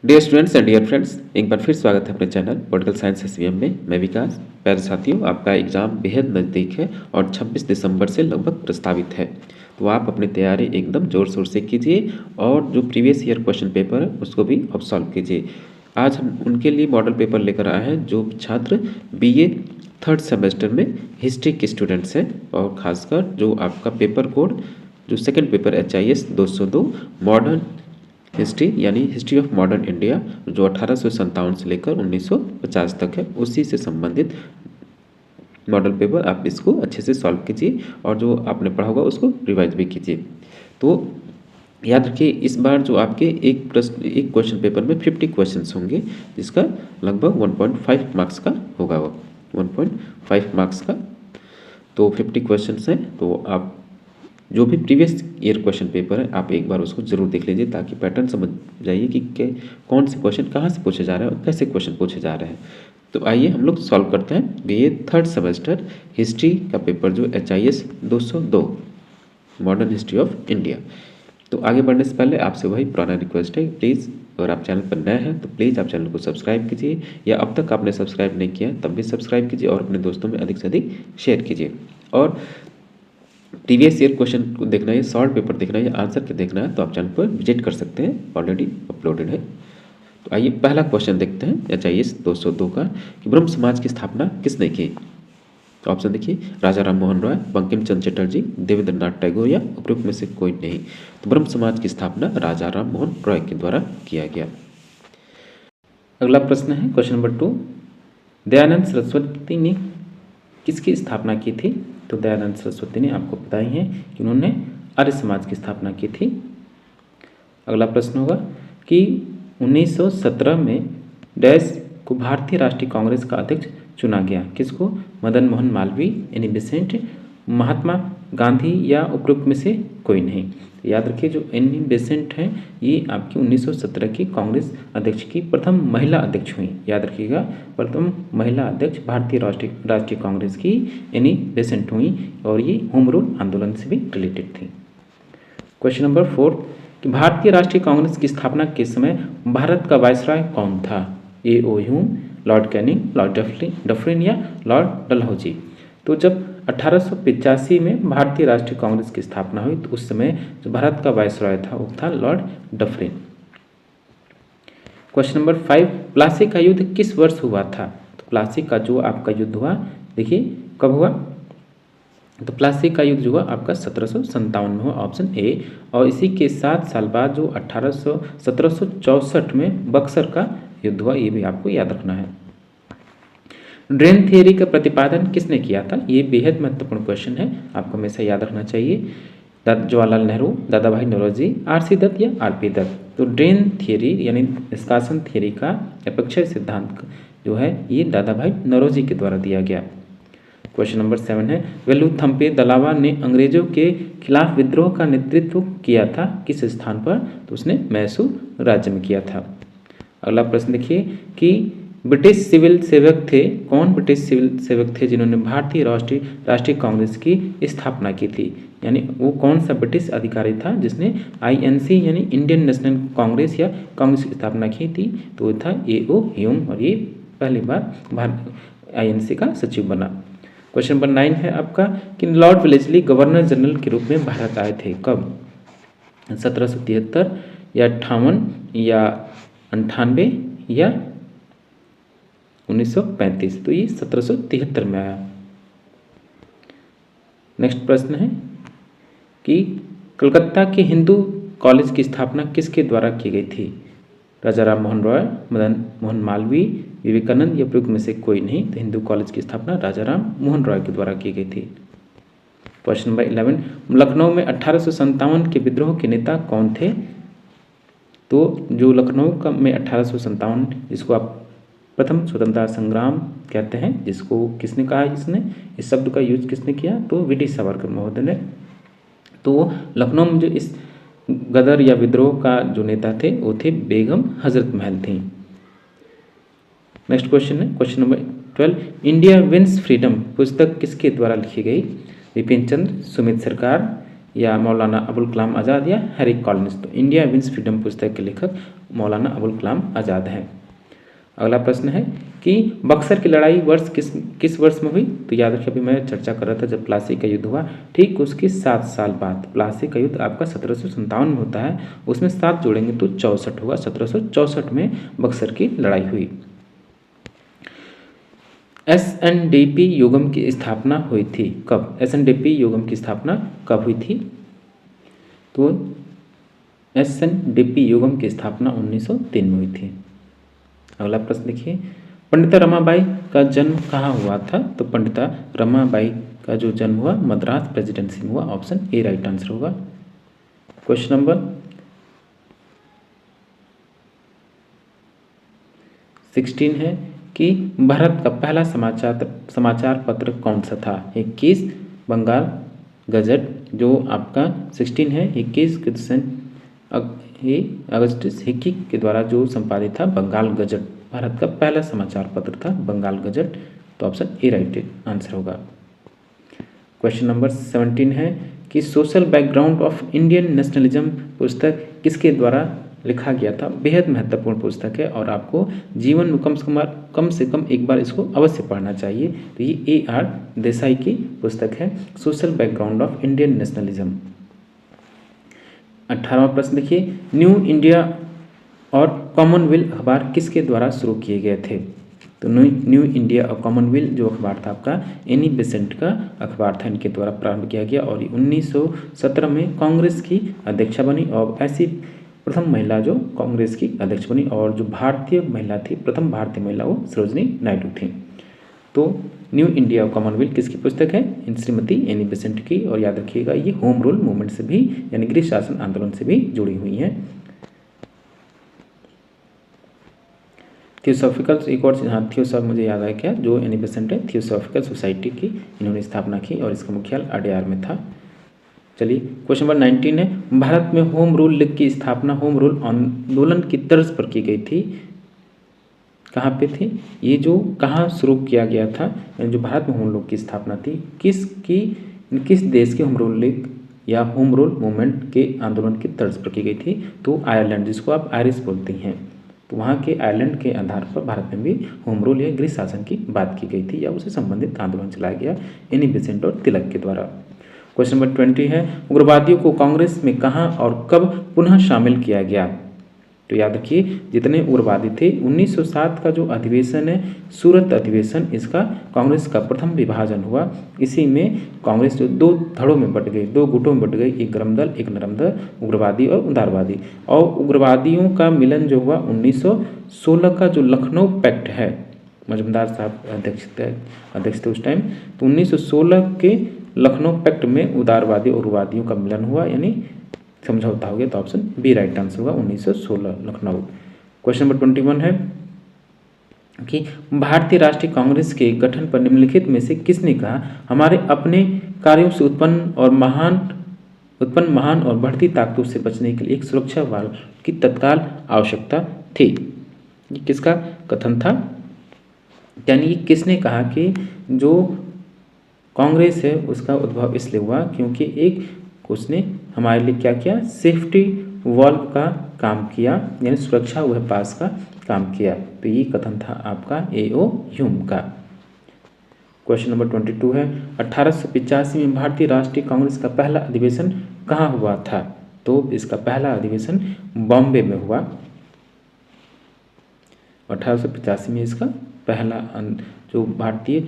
Dear students and dear friends, एक बार फिर स्वागत है अपने चैनल पॉलिटिकल साइंस एसवीएम में। मैं विकास। प्यारे साथियों, आपका एग्ज़ाम बेहद नज़दीक है और 26 दिसंबर से लगभग प्रस्तावित है। तो आप अपनी तैयारी एकदम ज़ोर शोर से कीजिए और जो प्रीवियस ईयर क्वेश्चन पेपर है उसको भी आप सॉल्व कीजिए। आज हम उनके लिए मॉडल पेपर लेकर आए हैं जो छात्र बीए थर्ड सेमेस्टर में हिस्ट्री के स्टूडेंट्स हैं, और ख़ासकर जो आपका पेपर कोड जो second paper HIS 202 modern history यानी हिस्ट्री ऑफ मॉडर्न इंडिया जो 1857 से लेकर 1950 तक है, उसी से संबंधित मॉडल पेपर आप इसको अच्छे से सॉल्व कीजिए और जो आपने पढ़ा होगा उसको रिवाइज भी कीजिए। तो याद रखिए, इस बार जो आपके एक क्वेश्चन पेपर में 50 क्वेश्चंस होंगे, जिसका लगभग 1.5 मार्क्स का होगा। वो 1.5 मार्क्स का तो 50 क्वेश्चंस हैं। तो आप जो भी प्रीवियस ईयर क्वेश्चन पेपर है आप एक बार उसको जरूर देख लीजिए, ताकि पैटर्न समझ जाइए कि कौन से क्वेश्चन कहाँ से पूछे जा रहे हैं और कैसे क्वेश्चन पूछे जा रहे हैं। तो आइए हम लोग सॉल्व करते हैं बीए थर्ड सेमेस्टर हिस्ट्री का पेपर जो HIS 202 modern history of India. तो आगे बढ़ने से पहले आपसे वही पुराना रिक्वेस्ट है, प्लीज़ अगर आप चैनल पर नए हैं तो प्लीज़ आप चैनल को सब्सक्राइब कीजिए, या अब तक आपने सब्सक्राइब नहीं किया तब भी सब्सक्राइब कीजिए और अपने दोस्तों में अधिक से अधिक शेयर कीजिए। और प्रीवियस ईयर क्वेश्चन को देखना है, शॉर्ट पेपर देखना है या आंसर के देखना है तो आप चैनल पर विजिट कर सकते हैं, ऑलरेडी अपलोडेड है। तो आइए पहला क्वेश्चन देखते हैं HIS 202 का कि ब्रह्म समाज की स्थापना किसने की। तो ऑप्शन देखिए, राजा राम मोहन रॉय, बंकिम चंद्र चटर्जी, देवेंद्र नाथ टैगोर या उपरोक्त में से कोई नहीं। तो ब्रह्म समाज की स्थापना राजा राम मोहन रॉय के द्वारा किया गया। अगला प्रश्न है क्वेश्चन नंबर 2, दयानंद सरस्वती ने किसकी स्थापना की थी। तो दयानंद सरस्वती ने आपको बताई है कि उन्होंने आर्य समाज की स्थापना की थी। अगला प्रश्न होगा कि 1917 में डैश को भारतीय राष्ट्रीय कांग्रेस का अध्यक्ष चुना गया। किसको? मदन मोहन मालवीय यानी विसेंट, महात्मा गांधी या उपरोक्त में से कोई नहीं। याद रखिए, जो एनी बेसेंट हैं ये आपकी 1917 की कांग्रेस अध्यक्ष की प्रथम महिला अध्यक्ष हुई। याद रखिएगा, प्रथम महिला अध्यक्ष भारतीय राष्ट्रीय कांग्रेस की एनी बेसेंट हुई और ये होम रूल आंदोलन से भी रिलेटेड थी। क्वेश्चन नंबर 4 कि भारतीय राष्ट्रीय कांग्रेस की स्थापना के समय भारत का वायसराय कौन था। A.O. Hume, Lord Canning, Lord Dufferin या लॉर्ड डलहौजी। तो जब 1885 में भारतीय राष्ट्रीय कांग्रेस की स्थापना हुई तो उस समय जो भारत का वायसराय था वो था Lord Dufferin. Question number 5, Plassey का युद्ध किस वर्ष हुआ था। तो प्लासी का जो आपका युद्ध हुआ, देखिए कब हुआ। तो प्लासी का युद्ध जो हुआ आपका 1757 में हुआ, ऑप्शन ए। और इसी के 7 साल बाद जो 1764 में बक्सर का युद्ध हुआ, ये भी आपको याद रखना है। ड्रेन थियरी का प्रतिपादन किसने किया था। ये बेहद महत्वपूर्ण क्वेश्चन है, आपको हमेशा याद रखना चाहिए। जवाहरलाल नेहरू, दादा भाई नौरोजी, RC दत्त या RP दत्त। तो ड्रेन थियरी यानी निष्कासन थियरी का अपक्षय सिद्धांत जो है ये दादा भाई नौरोजी के द्वारा दिया गया। क्वेश्चन नंबर 7 है, वेलुथम्पे दलावा ने अंग्रेजों के खिलाफ विद्रोह का नेतृत्व किया था किस स्थान पर। तो उसने मैसूर राज्य में किया था। अगला प्रश्न देखिए कि ब्रिटिश सिविल सेवक थे, कौन ब्रिटिश सिविल सेवक थे जिन्होंने भारतीय राष्ट्रीय कांग्रेस की स्थापना की थी। यानी वो कौन सा ब्रिटिश अधिकारी था जिसने INC यानी इंडियन नेशनल कांग्रेस या कांग्रेस की स्थापना की थी। तो वो था A.O. ह्यूम और ये पहली बार INC का सचिव बना। क्वेश्चन नंबर 9 है आपका कि लॉर्ड वेलेस्ली गवर्नर जनरल के रूप में भारत आए थे कब। 1773 या 58 या 98 या 1935। तो ये 1773 में आया। नेक्स्ट प्रश्न है कि कलकत्ता के हिंदू कॉलेज की स्थापना किसके द्वारा की गई थी। राजा राम मोहन रॉय, मदन मोहन मालवीय, विवेकानंद या प्रयुक्त में से कोई नहीं। तो हिंदू कॉलेज की स्थापना राजा राम मोहन रॉय के द्वारा की गई थी। क्वेश्चन नंबर 11, लखनऊ में 1857 के विद्रोह के नेता कौन थे। तो जो लखनऊ का में 1857 जिसको आप प्रथम स्वतंत्रता संग्राम कहते हैं, जिसको किसने कहा, इसने इस शब्द का यूज किसने किया। तो वी टी सावरकर महोदय ने। तो लखनऊ में जो इस गदर या विद्रोह का जो नेता थे वो थे बेगम हजरत महल थी। नेक्स्ट क्वेश्चन है question number 12, India wins freedom पुस्तक किसके द्वारा लिखी गई। विपिन चंद्र, सुमित सरकार, या मौलाना अबुल कलाम आज़ाद या हैरी कॉलिंस। तो इंडिया विंस फ्रीडम पुस्तक के लेखक मौलाना अबुल कलाम आज़ाद हैं। अगला प्रश्न है कि बक्सर की लड़ाई वर्ष किस वर्ष में हुई? तो याद रखिए, अभी मैं चर्चा कर रहा था जब प्लासी का युद्ध हुआ, ठीक उसके 7 साल बाद। प्लासी का युद्ध आपका 1757 में होता है, उसमें 7 जोड़ेंगे तो 64 होगा। 1764 में बक्सर की लड़ाई हुई। SNDP योगम की स्थापना हुई थी कब? SNDP योगम की स्थापना कब हुई थी? तो SNDP योगम की स्थापना 1903 में हुई थी। अगला प्रश्न देखिए, पंडिता रमाबाई का जन्म कहाँ हुआ था? तो पंडिता रमाबाई का जो जन्म हुआ मद्रास प्रेसिडेंसी में हुआ। ऑप्शन ए राइट आंसर होगा। क्वेश्चन नंबर 16 है कि भारत का पहला समाचार पत्र कौन सा था? 21 बंगाल गजट, जो आपका 16 है 21 अगस्टस हिक्की के द्वारा जो संपादित था बंगाल गजट, भारत का पहला समाचार पत्र था बंगाल गजट। तो ऑप्शन ए राइट आंसर होगा। क्वेश्चन नंबर 17 है कि social background of Indian nationalism पुस्तक किसके द्वारा लिखा गया था? बेहद महत्वपूर्ण पुस्तक है और आपको जीवन में कम से कम एक बार इसको अवश्य पढ़ना चाहिए। तो ये AR देसाई की पुस्तक है, social background of Indian nationalism. 18वां प्रश्न देखिए, न्यू इंडिया और कॉमनवेल्थ अखबार किसके द्वारा शुरू किए गए थे? तो न्यू इंडिया और कॉमनवेल्थ जो अखबार था आपका एनी बेसेंट का अखबार था, इनके द्वारा प्रारंभ किया गया और 1917 में कांग्रेस की अध्यक्षा बनी और ऐसी प्रथम महिला जो कांग्रेस की अध्यक्ष बनी और जो भारतीय महिला थी, प्रथम भारतीय महिला वो सरोजनी नायडू थी। तो न्यू इंडिया और कॉमनवेल्थ किसकी पुस्तक है? श्रीमती एनी बेसेंट की। और याद रखिएगा ये होम रूल मूवमेंट से भी यानी गृह शासन आंदोलन से भी जुड़ी हुई हैं। थियोसॉफिकल एक और हाँ थियोसॉफ मुझे याद आया क्या, जो एनी बेसेंट है थियोसॉफिकल सोसाइटी की इन्होंने स्थापना की और इसका मुख्यालय अडयार में था। चलिए क्वेश्चन नंबर 19 है, भारत में होम रूल लीग की स्थापना होम रूल आंदोलन की तर्ज पर की गई थी। कहाँ पे थी ये, जो कहाँ शुरू किया गया था, जो भारत में होम रूल की स्थापना थी, किस देश की होम रूल लीग या होम रूल मूवमेंट के आंदोलन की तर्ज पर की गई थी? तो आयरलैंड, जिसको आप आयरिश बोलते हैं। तो वहाँ के आयरलैंड के आधार पर भारत में भी होम रूल या गृह शासन की बात की गई थी या उससे संबंधित आंदोलन चलाया गया एनी बेसेंट और तिलक के द्वारा। क्वेश्चन नंबर 20 है, उग्रवादियों को कांग्रेस में कहाँ और कब पुनः शामिल किया गया? तो याद रखिए जितने उग्रवादी थे 1907 का जो अधिवेशन है सूरत अधिवेशन, इसका कांग्रेस का प्रथम विभाजन हुआ। इसी में कांग्रेस जो 2 धड़ों में बट गई, 2 गुटों में बट गई, एक गर्म दल एक नरम दल, उग्रवादी और उदारवादी। और उग्रवादियों का मिलन जो हुआ 1916 का जो लखनऊ पैक्ट है, मजूमदार साहब अध्यक्ष थे उस टाइम। तो 1916 के लखनऊ पैक्ट में उदारवादी और उग्रवादियों का मिलन हुआ यानी समझौता हो गया। तो ऑप्शन बी राइट आंसर होगा 1916 लखनऊ। क्वेश्चन नंबर 21 है कि भारतीय राष्ट्रीय कांग्रेस के गठन पर निम्नलिखित में से किसने कहा हमारे अपने कार्यों से उत्पन्न महान और बढ़ती ताकतों से बचने के लिए एक सुरक्षा वाल की तत्काल आवश्यकता थी? ये किसका कथन था? यानी किसने कहा कि जो कांग्रेस है उसका उद्भव इसलिए हुआ क्योंकि एक उसने हमारे लिए क्या किया, सेफ्टी वॉल्व का काम किया यानी सुरक्षा वह पास का काम किया। तो ये कथन था आपका A.O. ह्यूम का। क्वेश्चन नंबर 22 है, 1885 में भारतीय राष्ट्रीय कांग्रेस का पहला अधिवेशन कहाँ हुआ था? तो इसका पहला अधिवेशन बॉम्बे में हुआ। 1885 में इसका पहला जो भारतीय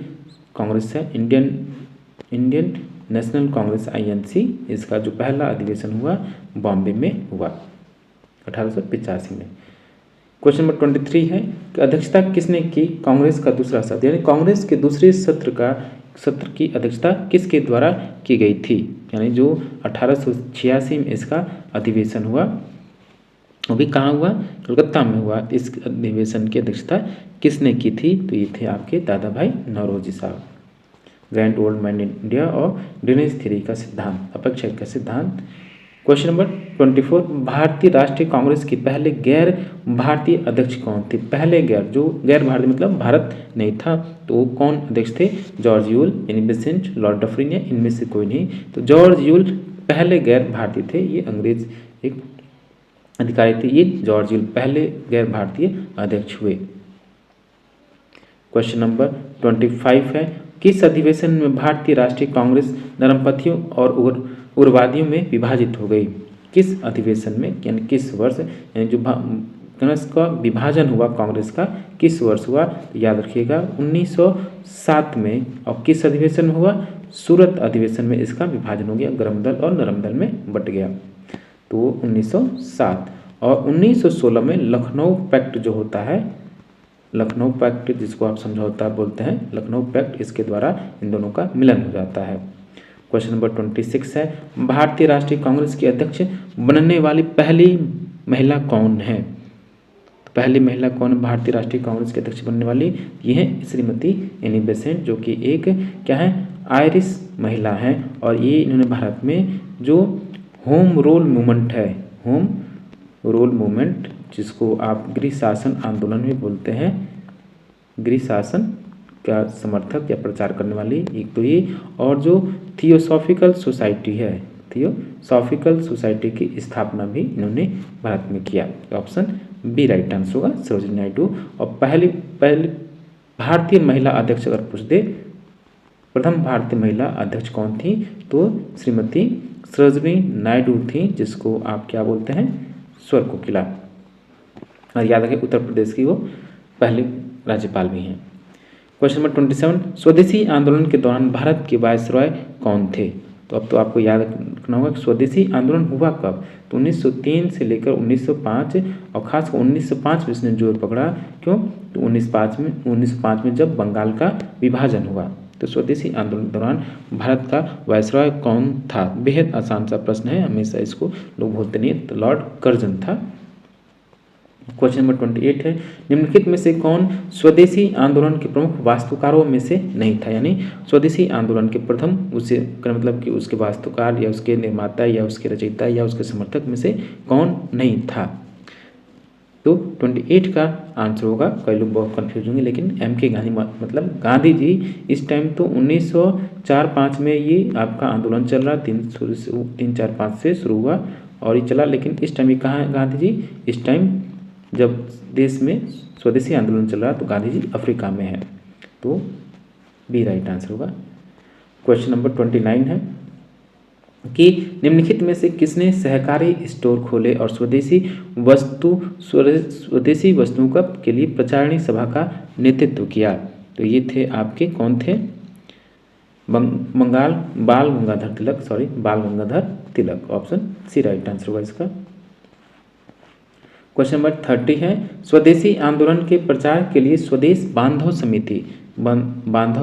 कांग्रेस है इंडियन नेशनल कांग्रेस INC, इसका जो पहला अधिवेशन हुआ बॉम्बे में हुआ 1885 में। क्वेश्चन नंबर 23 है कि अध्यक्षता किसने की कांग्रेस का दूसरा सत्र, यानी कांग्रेस के दूसरे सत्र की अध्यक्षता किसके द्वारा की गई थी? यानी जो 1886 में इसका अधिवेशन हुआ वो भी कहाँ हुआ, कलकत्ता में हुआ। इस अधिवेशन की अध्यक्षता किसने की थी? तो ये थे आपके दादा भाई नौरोजी साहब। ग्रैंड ओल्ड मैन इंडिया और ड्रेनेज थ्योरी का सिद्धांत, अपक्षय का सिद्धांत। क्वेश्चन नंबर 24, भारतीय राष्ट्रीय कांग्रेस की पहले गैर भारतीय अध्यक्ष कौन थे? पहले जो गैर भारतीय मतलब भारत नहीं था, तो कौन अध्यक्ष थे? George Yule, Annie Besant, Lord Dufferin या इनमें से कोई नहीं। तो जॉर्ज यूल पहले गैर भारतीय थे, ये अंग्रेज एक अधिकारी थे, ये जॉर्ज हिल पहले गैर भारतीय अध्यक्ष हुए। क्वेश्चन नंबर 25 है, किस अधिवेशन में भारतीय राष्ट्रीय कांग्रेस नरमपंथियों और उग्रवादियों में विभाजित हो गई? किस अधिवेशन में, यानी किस वर्ष, यानी जो कांग्रेस का विभाजन हुआ, कांग्रेस का किस वर्ष हुआ? तो याद रखिएगा 1907 में। और किस अधिवेशन में हुआ? सूरत अधिवेशन में इसका विभाजन हो गया, गर्म दल और नरम दल में बट गया, तो 1907। और 1916 में लखनऊ पैक्ट जो होता है, लखनऊ पैक्ट जिसको आप समझौता बोलते हैं, लखनऊ पैक्ट, इसके द्वारा इन दोनों का मिलन हो जाता है। क्वेश्चन नंबर 26 है, भारतीय राष्ट्रीय कांग्रेस की अध्यक्ष बनने वाली पहली महिला कौन है? तो पहली महिला कौन है भारतीय राष्ट्रीय कांग्रेस की अध्यक्ष बनने वाली? ये है श्रीमती एनी बेसेंट, जो कि एक क्या है, आयरिश महिला है। और ये इन्होंने भारत में जो होम रूल मूवमेंट है, होम रूल मूवमेंट, जिसको आप गृह शासन आंदोलन भी बोलते हैं, गृह शासन का समर्थक या प्रचार करने वाली एक तो ये, और जो थियोसॉफिकल सोसाइटी है, थियोसॉफिकल सोसाइटी की स्थापना भी इन्होंने भारत में किया। तो ऑप्शन बी राइट आंसर होगा, सरोजिनी नायडू। और पहली भारतीय महिला अध्यक्ष अगर पूछ दे, प्रथम भारतीय महिला अध्यक्ष कौन थी? तो श्रीमती सरोजिनी नायडू थी, जिसको आप क्या बोलते हैं, स्वर कोकिला। और याद रखें उत्तर प्रदेश की वो पहले राज्यपाल भी हैं। क्वेश्चन नंबर 27, स्वदेशी आंदोलन के दौरान भारत के वायसरॉय कौन थे? तो अब तो आपको याद रखना होगा कि स्वदेशी आंदोलन हुआ कब? तो 1903 से लेकर 1905, और खासकर 1905 में इसने जोर पकड़ा। क्यों? तो 1905 में जब बंगाल का विभाजन हुआ। तो स्वदेशी आंदोलन के दौरान भारत का वायसरॉय कौन था? बेहद आसान सा प्रश्न है, हमेशा इसको लोग भूलते नहीं। तो लॉर्ड कर्जन था। क्वेश्चन नंबर 28 है, निम्नलिखित में से कौन स्वदेशी आंदोलन के प्रमुख वास्तुकारों में से नहीं था? यानी स्वदेशी आंदोलन के प्रथम, उसे मतलब कि उसके वास्तुकार या उसके निर्माता या उसके रचयिता या उसके समर्थक में से कौन नहीं था? तो 28 का आंसर होगा, कई लोग बहुत कंफ्यूज होंगे, लेकिन एम के गांधी, मतलब गांधी जी इस टाइम तो 1904-05 में ये आपका आंदोलन चल रहा, 3-4-5 से शुरू हुआ और ये चला। लेकिन इस टाइम ये कहाँ है गांधी जी? इस टाइम जब देश में स्वदेशी आंदोलन चल रहा तो गांधी जी अफ्रीका में है, तो बी राइट आंसर होगा। क्वेश्चन नंबर 29 है कि निम्नलिखित में से किसने सहकारी स्टोर खोले और स्वदेशी वस्तुओं का के लिए प्रचारणी सभा का नेतृत्व किया? तो ये थे आपके, कौन थे? बाल Gangadhar Tilak. Option C right answer होगा इसका। क्वेश्चन नंबर 30 है, स्वदेशी आंदोलन के प्रचार के लिए स्वदेश बांधव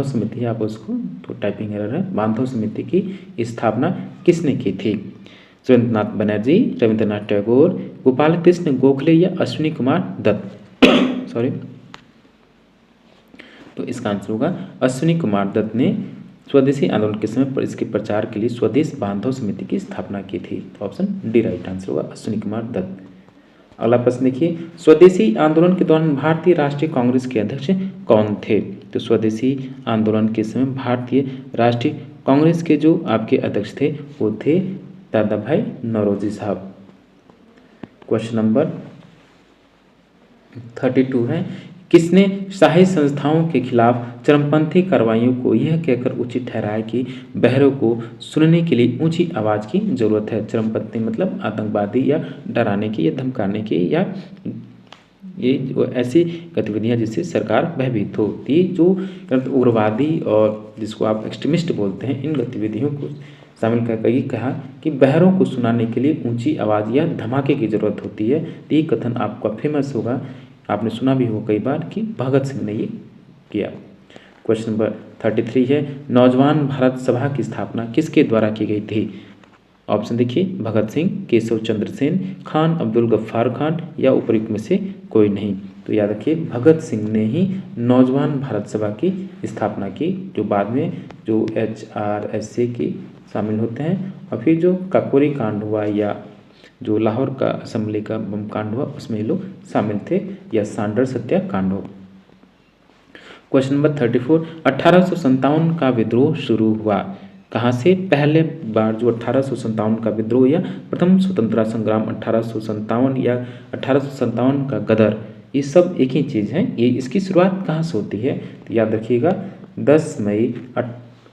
समिति आप उसको, तो टाइपिंग एरर है, बांधव समिति की स्थापना किसने की थी? सुरेंद्रनाथ बनर्जी, रविंद्रनाथ टैगोर, गोपाल कृष्ण गोखले या अश्विनी कुमार दत्त? सॉरी, तो इसका आंसर होगा अश्विनी कुमार दत्त ने स्वदेशी आंदोलन के समय पर इसके प्रचार के लिए स्वदेश बांधव समिति की स्थापना की थी। तो ऑप्शन डी राइट आंसर होगा, अश्विनी कुमार दत्त। अगला प्रश्न देखिए, स्वदेशी आंदोलन के दौरान भारतीय राष्ट्रीय कांग्रेस के अध्यक्ष कौन थे? तो स्वदेशी आंदोलन के समय भारतीय राष्ट्रीय कांग्रेस के जो आपके अध्यक्ष थे वो थे दादा भाई नौरोजी साहब। क्वेश्चन नंबर 32 है, किसने शाही संस्थाओं के खिलाफ चरमपंथी कार्रवाइयों को यह कहकर उचित ठहराया कि बहरों को सुनने के लिए ऊंची आवाज़ की जरूरत है? चरमपंथी मतलब आतंकवादी या डराने की या धमकाने की, या ये जो ऐसी गतिविधियां जिससे सरकार भयभीत हो। ये जो उग्रवादी और जिसको आप एक्सट्रीमिस्ट बोलते हैं, इन गतिविधियों को शामिल करके ये कहा कि बहरों को सुनाने के लिए ऊंची आवाज़ या धमाके की जरूरत होती है। तो ये कथन आपका फेमस होगा, आपने सुना भी होगा कई बार कि भगत सिंह ने ये किया। क्वेश्चन नंबर 33 है, नौजवान भारत सभा की स्थापना किसके द्वारा की गई थी? ऑप्शन देखिए, भगत सिंह, केशव चंद्र सेन, खान अब्दुल गफ्फार खान या उपयुक्त में से कोई नहीं। तो याद रखिए भगत सिंह ने ही नौजवान भारत सभा की स्थापना की, जो बाद में जो HRSA की शामिल होते हैं, और फिर जो काकोरी कांड हुआ या जो लाहौर का असेंबली का बम कांड हुआ उसमें ये लोग शामिल थे, या सांडर सत्याकांड हो। क्वेश्चन नंबर 34, 1857 का विद्रोह शुरू हुआ। कहाँ से? पहले बार जो 1857 का विद्रोह या प्रथम स्वतंत्रता संग्राम 1857 या 1857 का गदर, ये सब एक ही चीज़ है। ये इसकी शुरुआत कहाँ से होती है? तो याद रखिएगा 10 मई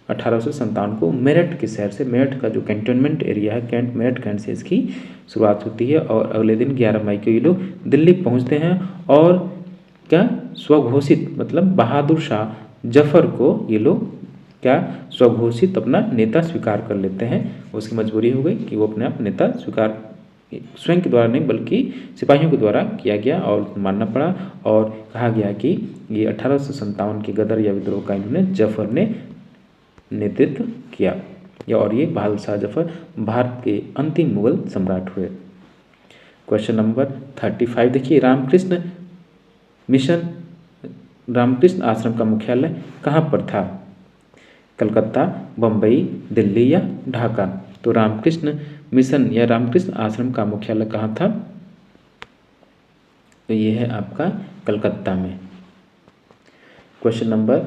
1857 को मेरठ के शहर से, मेरठ का जो कैंटोनमेंट एरिया है कैंट, मेरठ कैंट से इसकी शुरुआत होती है। और अगले दिन 11 मई को ये लोग दिल्ली पहुँचते हैं और क्या स्वघोषित, मतलब बहादुर शाह जफर को ये लोग क्या स्वघोषित अपना नेता स्वीकार कर लेते हैं। उसकी मजबूरी हो गई कि वो अपने आप नेता स्वीकार स्वयं के द्वारा नहीं बल्कि सिपाहियों के द्वारा किया गया और मानना पड़ा। और कहा गया कि ये 1857 के गदर या विद्रोह का इन्होंने जफर ने नेतृत्व किया, और ये बहादुर शाह जफर भारत के अंतिम मुगल सम्राट हुए। क्वेश्चन नंबर 35 देखिए, रामकृष्ण मिशन, रामकृष्ण आश्रम का मुख्यालय कहाँ पर था? कलकत्ता, बम्बई, दिल्ली या ढाका? तो रामकृष्ण मिशन या रामकृष्ण आश्रम का मुख्यालय कहाँ था? तो ये है आपका कलकत्ता में। क्वेश्चन नंबर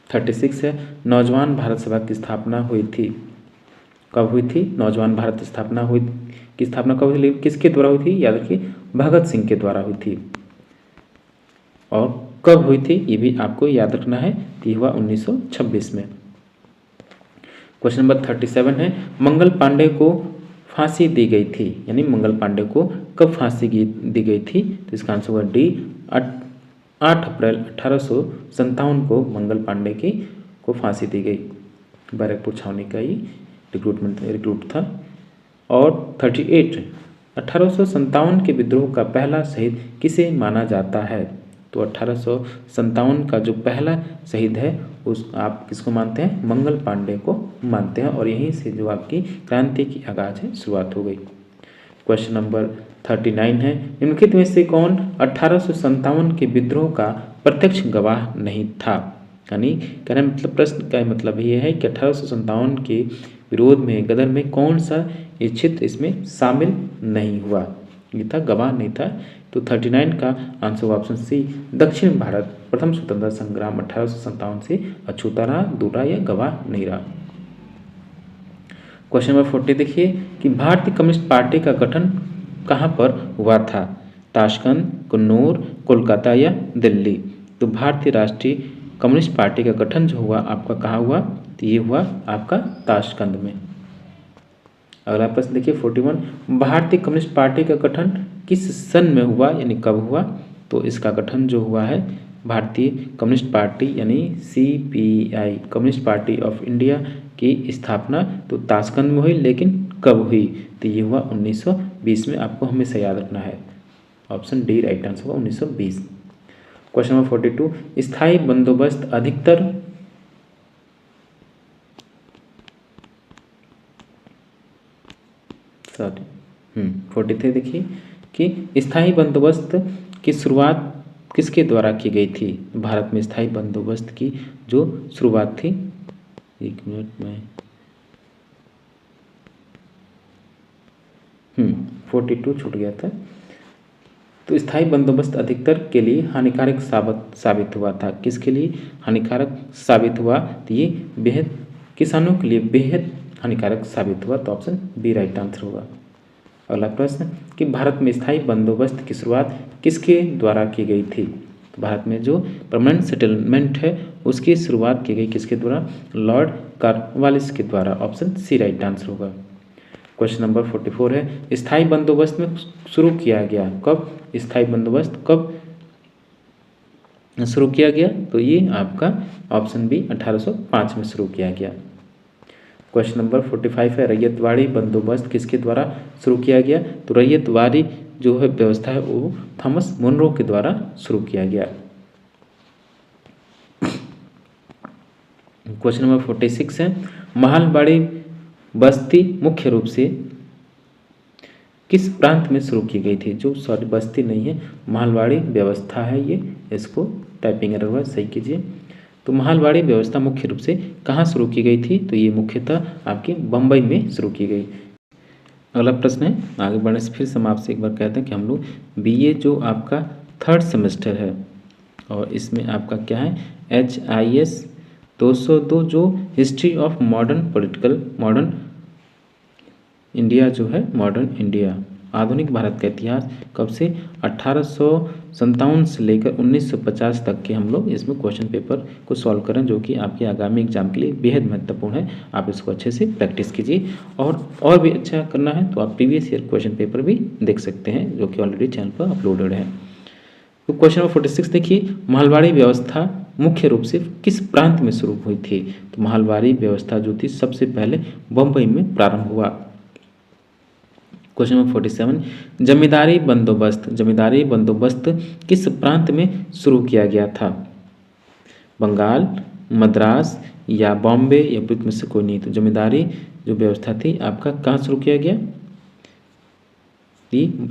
36 है, नौजवान भारत सभा की स्थापना हुई थी, कब हुई थी? नौजवान भारत स्थापना हुई की स्थापना कब हुई, किसके द्वारा हुई थी? याद रखिए भगत सिंह के द्वारा हुई थी। और कब हुई थी ये भी आपको याद रखना है, ये हुआ 1926 में। क्वेश्चन नंबर 37 है, मंगल पांडे को फांसी दी गई थी, यानी मंगल पांडे को कब फांसी दी गई थी? तो इसका आंसर हुआ डी, 8 अप्रैल 1857 को मंगल पांडे को फांसी दी गई। बैरकपुर छावनी का ही रिक्रूट था। और 38, 1857 के विद्रोह का पहला शहीद किसे माना जाता है? तो 1857 का जो पहला शहीद है उस आप किसको मानते हैं? मंगल पांडे को मानते हैं। और यहीं से जो आपकी क्रांति की आगाज है शुरुआत हो गई। क्वेश्चन नंबर 39 है, निम्नलिखित में से कौन 1857 के विद्रोह का प्रत्यक्ष गवाह नहीं था? यानी कहने मतलब प्रश्न का मतलब ये है कि 1857 के विरोध में, गदर में कौन सा ये क्षेत्र इसमें शामिल नहीं हुआ, ये था, गवाह नहीं था। तो 39 का आंसर हुआ ऑप्शन सी, दक्षिण भारत प्रथम स्वतंत्रता संग्राम 1857 से अछूता रहा, दूसरा या गवाह नहीं रहा। क्वेश्चन नंबर 40 देखिए कि भारतीय कम्युनिस्ट पार्टी का गठन कहाँ पर हुआ था? ताशकंद, कन्नौर, कोलकाता या दिल्ली? तो भारतीय राष्ट्रीय कम्युनिस्ट पार्टी का गठन जो हुआ आपका कहाँ हुआ? तो ये हुआ आपका ताशकंद में। अगला प्रश्न देखिए 41, भारतीय कम्युनिस्ट पार्टी का गठन किस सन में हुआ, यानी कब हुआ? तो इसका गठन जो हुआ है भारतीय कम्युनिस्ट पार्टी यानी CPI, communist party of India की स्थापना तो ताशकंद में हुई, लेकिन कब हुई? तो ये हुआ 1920 में। आपको हमेशा याद रखना है, ऑप्शन डी राइट आंसर होगा 1920। क्वेश्चन नंबर 42, स्थायी बंदोबस्त अधिकतर 43 देखिए कि स्थायी बंदोबस्त की शुरुआत किसके द्वारा की गई थी? भारत में स्थायी बंदोबस्त की जो शुरुआत थी, एक मिनट में 42 छूट गया था। तो स्थायी बंदोबस्त अधिकतर के लिए हानिकारक साबित हुआ था। किसके लिए हानिकारक साबित हुआ? तो ये बेहद किसानों के लिए बेहद हानिकारक साबित हुआ। तो ऑप्शन बी राइट आंसर होगा। अगला प्रश्न कि भारत में स्थायी बंदोबस्त की शुरुआत किसके द्वारा की गई थी? तो भारत में जो परमानेंट सेटलमेंट है उसकी शुरुआत की गई किसके द्वारा? लॉर्ड कॉर्नवालिस के द्वारा। ऑप्शन सी राइट आंसर होगा। क्वेश्चन नंबर 44 है, स्थायी बंदोबस्त में शुरू किया गया कब? स्थायी बंदोबस्त कब शुरू किया गया? तो ये आपका ऑप्शन बी 1805 में शुरू किया गया। क्वेश्चन नंबर 45 है, रैयतवाड़ी बंदोबस्त किसके द्वारा शुरू किया गया? तो रैयतवाड़ी जो है व्यवस्था है वो थॉमस मुनरो के द्वारा शुरू किया गया। क्वेश्चन नंबर 46 है, महलबाड़ी बस्ती मुख्य रूप से किस प्रांत में शुरू की गई थी? जो सॉरी बस्ती नहीं है, महलबाड़ी व्यवस्था है ये, इसको टाइपिंग एरर हुआ, सही कीजिए। तो महलबाड़ी व्यवस्था मुख्य रूप से कहाँ शुरू की गई थी? तो ये मुख्यतः आपके बम्बई में शुरू की गई। अगला प्रश्न है, आगे बढ़ने से फिर से हम आपसे एक बार कहते हैं कि हम लोग BA जो आपका 3rd सेमेस्टर है और इसमें आपका क्या है HIS 202 जो हिस्ट्री ऑफ मॉडर्न इंडिया जो है, मॉडर्न इंडिया आधुनिक भारत का इतिहास कब से 1857 से लेकर 1950 तक के हम लोग इसमें क्वेश्चन पेपर को सॉल्व करें, जो कि आपके आगामी एग्जाम के लिए बेहद महत्वपूर्ण है। आप इसको अच्छे से प्रैक्टिस कीजिए और भी अच्छा करना है तो आप प्रीवियस ईयर क्वेश्चन पेपर भी देख सकते हैं, जो कि ऑलरेडी चैनल पर अपलोडेड है। तो क्वेश्चन नंबर 46 देखिए, महलवाड़ी व्यवस्था मुख्य रूप से किस प्रांत में शुरू हुई थी? तो महलवाड़ी व्यवस्था जो थी सबसे पहले बम्बई में प्रारंभ हुआ। क्वेश्चन नंबर 47, जमींदारी बंदोबस्त किस प्रांत में शुरू किया गया था? बंगाल, मद्रास या बॉम्बे या में से कोई नहीं। तो जमींदारी जो व्यवस्था थी आपका कहाँ शुरू किया गया?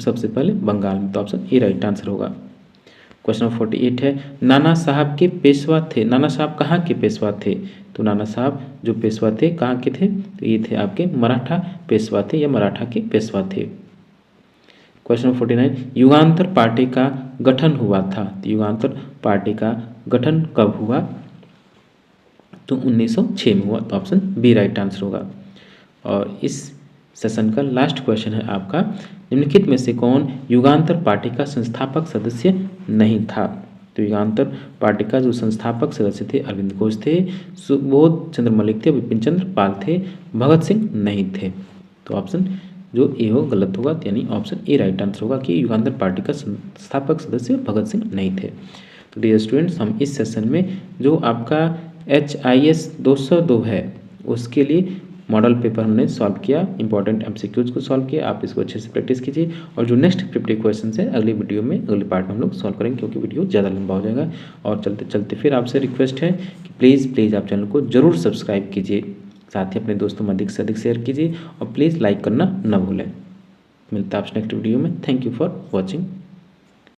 सबसे पहले बंगाल में। तो ऑप्शन ए राइट आंसर होगा। क्वेश्चन नंबर 48 है, नाना साहब के पेशवा थे। नाना साहब कहाँ के पेशवा थे? तो नाना साहब जो पेशवा थे कहाँ के थे? तो ये थे आपके मराठा पेशवा थे या मराठा के पेशवा थे। क्वेश्चन नंबर 49, युगांतर पार्टी का गठन हुआ था। तो युगांतर पार्टी का गठन कब हुआ? तो 1906 में हुआ। तो ऑप्शन बी राइट आंसर होगा। और इस सेशन का लास्ट क्वेश्चन है आपका, निम्नलिखित में से कौन युगांतर पार्टी का संस्थापक सदस्य नहीं था? तो युगांतर पार्टी का जो संस्थापक सदस्य थे अरविंद घोष थे, सुबोध चंद्र मलिक थे, विपिन चंद्र पाल थे, भगत सिंह नहीं थे। तो ऑप्शन जो ए हो गलत होगा, यानी ऑप्शन ए राइट आंसर होगा कि युगांतर पार्टी का संस्थापक सदस्य भगत सिंह नहीं थे। तो डियर स्टूडेंट्स, हम इस सेशन में जो आपका HIS 202 है उसके लिए मॉडल पेपर हमने सॉल्व किया, इंपॉर्टेंट MCQs को सॉल्व किया। आप इसको अच्छे से प्रैक्टिस कीजिए और जो नेक्स्ट 50 क्वेश्चन है अगली वीडियो में, अगले पार्ट में हम लोग सॉल्व करेंगे, क्योंकि वीडियो ज़्यादा लंबा हो जाएगा। और चलते चलते फिर आपसे रिक्वेस्ट है कि प्लीज़ आप चैनल को ज़रूर सब्सक्राइब कीजिए, साथ ही अपने दोस्तों में अधिक से अधिक शेयर कीजिए और प्लीज़ लाइक करना न भूलें। मिलता है आपसे नेक्स्ट वीडियो में। Thank you for watching.